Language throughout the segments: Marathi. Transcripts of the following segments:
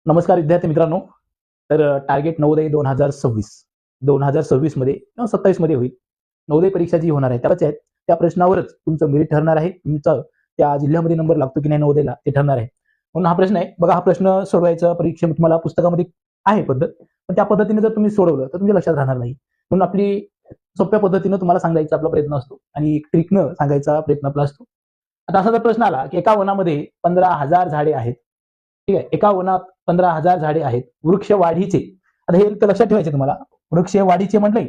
नमस्कार विद्यार्थी मित्रांनो. तर टार्गेट नवोदय 2026 मध्ये किंवा 27 मध्ये होईल. नवोदय परीक्षा जी होणार आहे त्या प्रश्नावरच तुमचं मेरिट ठरणार आहे. तुमचा त्या जिल्ह्यामध्ये नंबर लागतो की नाही नवोदयला ते ठरणार आहे. म्हणून हा प्रश्न आहे बघा. हा प्रश्न सोडवायचा परीक्षेमध्ये तुम्हाला पुस्तकामध्ये आहे पद्धत, पण त्या पद्धतीने जर तुम्ही सोडवलं तर तुमच्या लक्षात राहणार नाही. म्हणून आपली सोप्या पद्धतीनं तुम्हाला सांगायचा आपला प्रयत्न असतो आणि ट्रिकनं सांगायचा प्रयत्न आपला असतो. आता असा जर प्रश्न आला की एका वनामध्ये 15,000 झाडे आहेत, ठीक आहे, एका वनात 15,000 झाडे आहेत, वृक्ष वाढीचे. आता हे तर लक्षात ठेवायचे तुम्हाला. वृक्ष वाढीचे म्हटले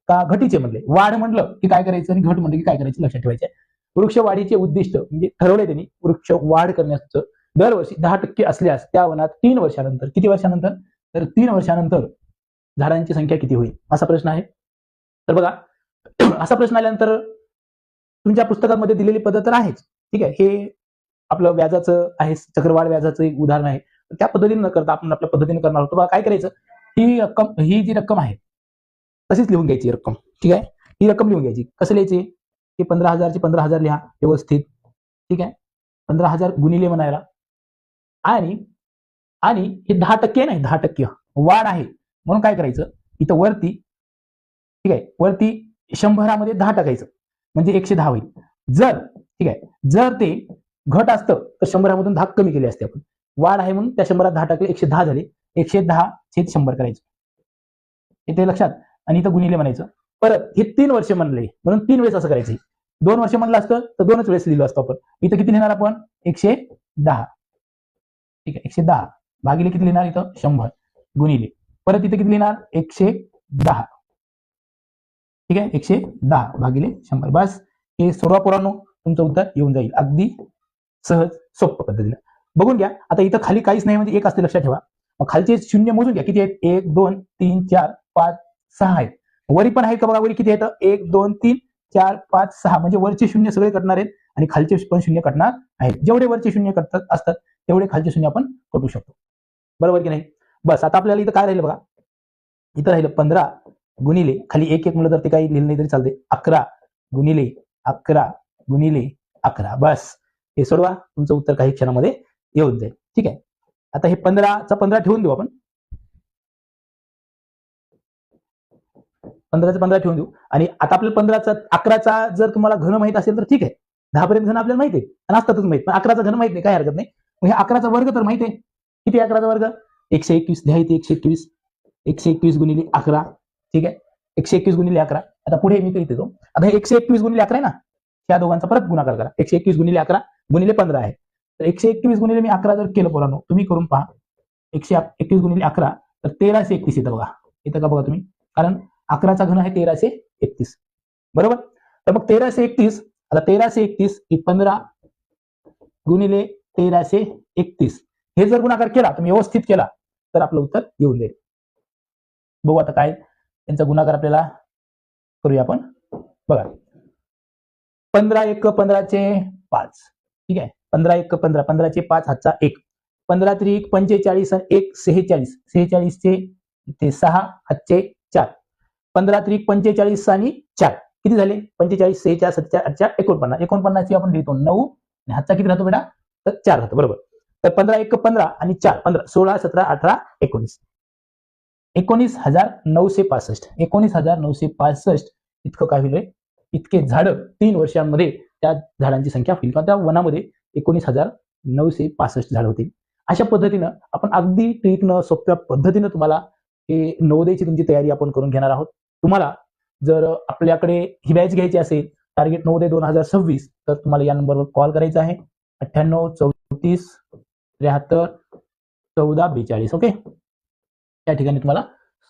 का घटीचे म्हटले. वाढ म्हटलं की काय करायचं आणि घट म्हटलं की काय करायचं लक्षात ठेवायचे. वृक्ष वाढीचे उद्दिष्ट म्हणजे ठरवले त्यांनी वृक्ष वाढ करण्याचं दरवर्षी 10% असल्यास त्या वनात 3 वर्षानंतर, किती वर्षानंतर तर 3 वर्षानंतर झाडांची संख्या किती होईल असा प्रश्न आहे. तर बघा असा प्रश्न आल्यानंतर तुमच्या पुस्तकामध्ये दिलेली पद्धत तर आहेच, ठीक आहे. हे आपलं व्याजाचं आहे, चक्रवाढ व्याजाचं एक उदाहरण आहे. त्या पद्धतीने न करता आपण आपल्या पद्धतीने करणार आहोत. बघा काय करायचं, ही जी रक्कम आहे तशीच लिहून घ्यायची रक्कम, ठीक आहे. ही रक्कम लिहून घ्यायची. कसं लिहायची की 15,000 ची 15,000 लिहा व्यवस्थित, ठीक आहे. 15,000 गुणिले म्हणायला आणि आणि हे 10% नाही, 10% वाढ आहे म्हणून काय करायचं इथं वरती, ठीक आहे, वरती 100 मध्ये 10 टाकायचं म्हणजे 110 होईल. जर ठीक आहे, जर ते घट असतं तर 100 मधून 10 कमी केले असते आपण. वाढ आहे म्हणून त्या 100 10 टाकले 110 झाले. 110/100 करायचं इथे लक्षात. आणि इथं गुणिले म्हणायचं. परत हे 3 वर्ष म्हणले म्हणून 3 वेळेस असं करायचं. 2 वर्ष म्हणलं असतं तर 2च वेळेस लिहिलं असतं आपण. इथं किती लिहिणार आपण 110, ठीक आहे. 110 भागिले किती लिहिणार इथं 100 गुणिले परत इथे किती लिहिणार 110, ठीक आहे. 110 भागिले 100. बस हे सोडवा पोरांनो, तुमचं उत्तर येऊन जाईल अगदी सहज सोप्या पद्धतीने. बघून घ्या. आता इथं खाली काहीच नाही म्हणजे 1 असते लक्षात ठेवा. मग खालचे शून्य मोजून घ्या किती आहेत. 1 2 3 4 5 6 आहेत. वरी पण आहेत का बघा. वरी किती आहेत 1 2 3 4 5 6 म्हणजे वरचे शून्य सगळे कटणार आहेत आणि खालचे पण शून्य कटणार आहेत. जेवढे वरचे शून्य कटतात असतात तेवढे खालचे शून्य आपण कटू शकतो. बरोबर की नाही. बस आता आपल्याला इथं काय राहिलं बघा. इथं राहिलं 15 गुणिले खाली 1 म्हणलं तर ते काही लिहिलं नाही तरी चालते. 11 गुणिले 11 गुणिले 11. बस हे सोडवा, तुमचं उत्तर काही क्षणामध्ये येऊन जाईल, ठीक आहे. आता हे 15चा 15 ठेवून देऊ आपण. 15चा 15 ठेवून देऊ आणि आता आपल्याला 11चा जर तुम्हाला घन माहित असेल तर ठीक आहे. 10 पर्यंत घन आपल्याला माहिती आहे आणि असतातच माहित, पण 11चा घन माहित नाही काय हरकत नाही. मग हे 11चा वर्ग तर माहिती आहे. किती 11चा वर्ग 121 लिहायचे. 121 गुणिले 11, ठीक आहे. 121 गुणिले 11. आता पुढे मी काही देतो. आता हे 121 गुणिले 11 आहे ना, त्या दोघांचा परत गुणाकार करा. 121 गुणिले 11 गुणिले 15 आहे. तर 121 गुणिले मी 11 जर केलं पोरांनो, तुम्ही करून पहा. 121 गुणिले 11 तर 1331 येतं बघा. येतं का बघा तुम्ही, कारण 11चा घन आहे 1331, बरोबर. तर मग 1331, आता 1331 ही 15 गुणिले 1331 हे जर गुणाकार केला तुम्ही व्यवस्थित केला तर आपलं उत्तर येऊन जाईल. बघू आता काय त्यांचा गुणाकार आपल्याला करूया आपण. बघा 15 1 15चे 5, ठीक आहे. 15 1 15, 15चे 5 हातचा 1, 15 3 45 आणि 1 46, 46चे ते 6 हातचे 4, 15 3 45 आणि 4 किती झाले 45 6 4 7 4 8 49, 49 ची आपण लिहितो 9 आणि हातचा किती राहतो बेटा तर 4 राहतो, बरोबर. तर 15 1 15 आणि 4 15 16 17 18 19, 19,965, 19,965 इतकं काय होईल. इतके झाड 3 वर्षांमध्ये त्या झाडांची संख्या होईल किंवा त्या वनामध्ये 19,965 झाड होतील. अशा पद्धतीनं आपण अगदी ट्रिकनं सोप्या पद्धतीनं तुम्हाला हे नवोदयची तुमची तयारी आपण करून घेणार आहोत. तुम्हाला जर आपल्याकडे ही बॅच घ्यायची असेल टार्गेट नवोदय 2026 तर तुम्हाला या नंबरवर कॉल करायचा आहे 98 34 73 14 42. ओके, त्या ठिकाणी तुम्हाला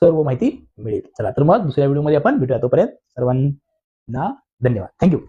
सर्व माहिती मिळेल. चला तर मग दुसऱ्या व्हिडिओमध्ये आपण भेटूया. तोपर्यंत सर्वांना धन्यवाद. थँक्यू.